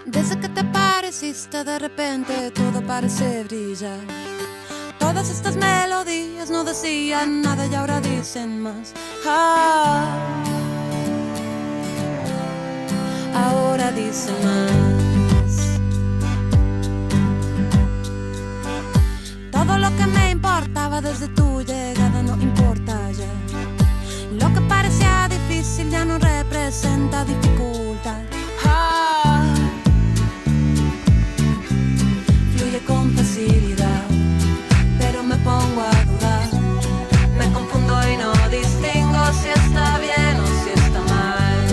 Desde que te apareciste de repente todo parece brillar. Todas estas melodías no decían nada y ahora dicen más. Ahora dicen más. Todo lo que me importaba desde tu llegada no importa ya. Lo que parecía difícil ya no representa dificultad. Fluye con facilidad, pero me pongo a dudar. Me confundo y no distingo si está bien o si está mal.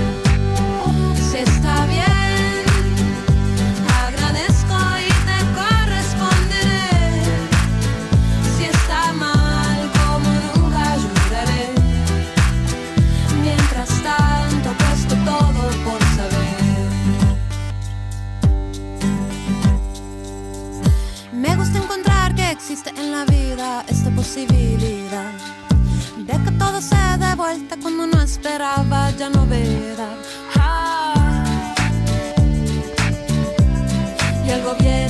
Si está bien, agradezco y te corresponderé. Si está mal, como nunca lloraré. Mientras tanto, puesto todo por saber. Me gusta encontrar que existe en la vida esta posibilidad de que todo se dé vuelta cuando no esperaba ya novedad. Y algo bien